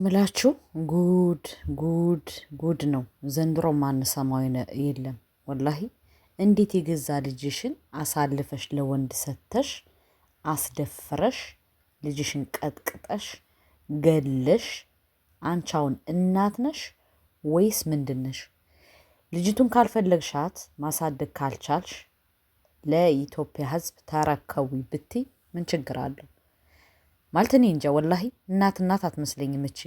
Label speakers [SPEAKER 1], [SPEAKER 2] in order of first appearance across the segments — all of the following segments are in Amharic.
[SPEAKER 1] ምላችሁ ጉድ ጉድ ጉድ ነው። ዘንድሮ ማንሰማው የለም። ወላሂ እንዴት የገዛ ልጅሽን አሳልፈሽ ለወንድ ሰተሽ አስደፍረሽ ልጅሽን ቀጥቅጠሽ ገለሽ አንቻውን እናት ነሽ ወይስ ምንድነሽ? ልጅቱን ካልፈለግሻት ማሳደግ ካልቻልሽ ለኢትዮጵያ ሕዝብ ተረከዊ ብትይ ምን ችግር አለው? ማለት እኔ እንጃ ወላሂ እናት አትመስለኝም እቺ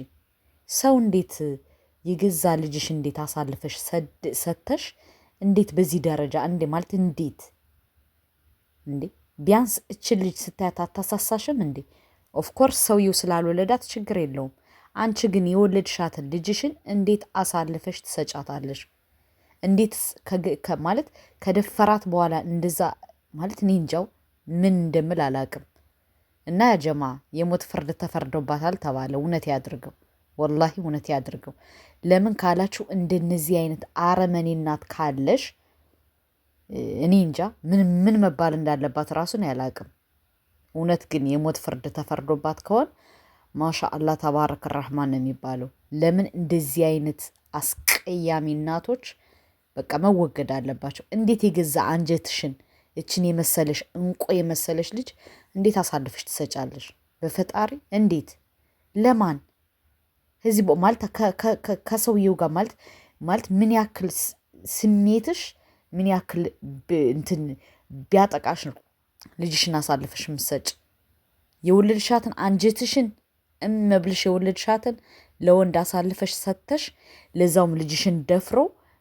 [SPEAKER 1] ሰው እንዴት የገዛ ልጅሽ እንዴት አሳልፈሽ ሰተሽ እንዴት በዚህ ደረጃ ማለት እንዴት እንዴ ቢያንስ እችን ልጅ ስታያት አታሳሳሽም እንዴ? ኦፍኮርስ ሰውየው ስላልወለዳት ችግር የለውም። አንቺ ግን የወለድሻትን ልጅሽን እንዴት አሳልፈሽ ትሰጫታለሽ? እንዴት ማለት ከደፈራት በኋላ እንደዛ ማለት እኔ እንጃው ምን እንደምል አላቅም። እና ያጀማ የሞት ፍርድ ተፈርዶባታል ተባለ። እውነት ያድርገው፣ ወላሂ እውነት ያድርገው። ለምን ካላችሁ እንደነዚህ አይነት አረመኔ እናት ካለሽ እኔ እንጃ ምን መባል እንዳለባት ራሱን ያላቅም። እውነት ግን የሞት ፍርድ ተፈርዶባት ከሆን ማሻአላህ ተባረክ ረህማን ነው የሚባለው። ለምን እንደዚህ አይነት አስቀያሚ እናቶች በቃ መወገድ አለባቸው። እንዴት የገዛ አንጀትሽን እችን የመሰለሽ እንቆ የመሰለሽ ልጅ እንዴት አሳልፈሽ ትሰጫለሽ? በፈጣሪ እንዴት ለማን ህዝብ ማለት ከሰውየው ጋር ማለት ምን ያክል ስሜትሽ ምን ያክል እንትን ቢያጠቃሽ ነው ልጅሽን አሳልፈሽ ምሰጭ? የወለድሻትን አንጀትሽን እመብልሽ የወለድሻትን ለወንድ አሳልፈሽ ሰተሽ ለዛውም ልጅሽን ደፍሮ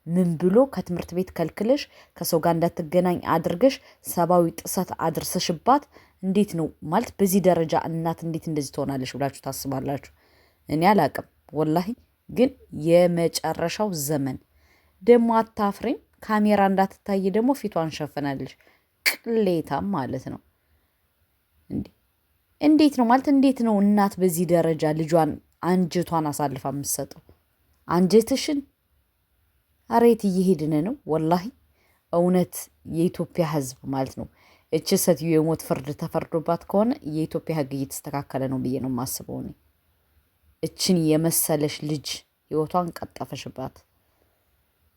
[SPEAKER 1] ምን ብሎ ከትምህርት ቤት ከልክለሽ ከሰው ጋር እንዳትገናኝ አድርገሽ ሰብአዊ ጥሰት አድርሰሽባት እንዴት ነው ማለት በዚህ ደረጃ እናት እንዴት እንደዚህ ትሆናለሽ ብላችሁ ታስባላችሁ? እኔ አላቅም ወላሂ። ግን የመጨረሻው ዘመን ደግሞ አታፍሬም። ካሜራ እንዳትታይ ደግሞ ፊቷን ሸፍናለሽ። ቅሌታም ማለት ነው። እንዴት ነው ማለት እንዴት ነው እናት በዚህ ደረጃ ልጇን አንጀቷን አሳልፋ የምትሰጠው? አንጀትሽን አሬት እየሄድን ነው ወላሂ። እውነት የኢትዮጵያ ሕዝብ ማለት ነው እቺ ሴትዮ የሞት ፍርድ ተፈርዶባት ከሆነ የኢትዮጵያ ሕግ እየተስተካከለ ነው ብዬ ነው የማስበው እኔ። እችን የመሰለሽ ልጅ ህይወቷን ቀጠፈሽባት።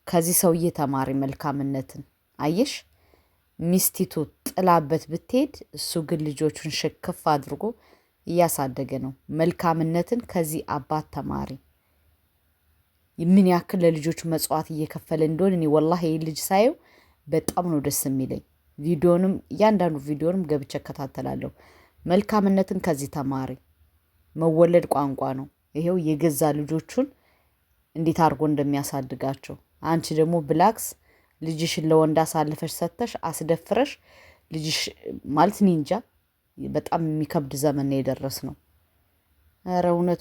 [SPEAKER 1] ከዚህ ሰውዬ ተማሪ መልካምነትን አየሽ። ሚስቲቱ ጥላበት ብትሄድ እሱ ግን ልጆቹን ሽክፍ አድርጎ እያሳደገ ነው። መልካምነትን ከዚህ አባት ተማሪ። ምን ያክል ለልጆቹ መጽዋት እየከፈለ እንደሆነ እኔ ወላሂ ይሄ ልጅ ሳየው በጣም ነው ደስ የሚለኝ። ቪዲዮንም እያንዳንዱ ቪዲዮንም ገብቼ እከታተላለሁ። መልካምነትን ከዚህ ተማሪ። መወለድ ቋንቋ ነው። ይሄው የገዛ ልጆቹን እንዴት አድርጎ እንደሚያሳድጋቸው። አንቺ ደግሞ ብላክስ ልጅሽን ለወንድ አሳልፈሽ ሰተሽ አስደፍረሽ ልጅሽ ማለት እኔ እንጃ በጣም የሚከብድ ዘመን ነው የደረስነው። ኧረ እውነት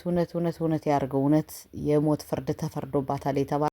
[SPEAKER 1] ያርገው። እውነት የሞት ፍርድ ተፈርዶባታል የተባለ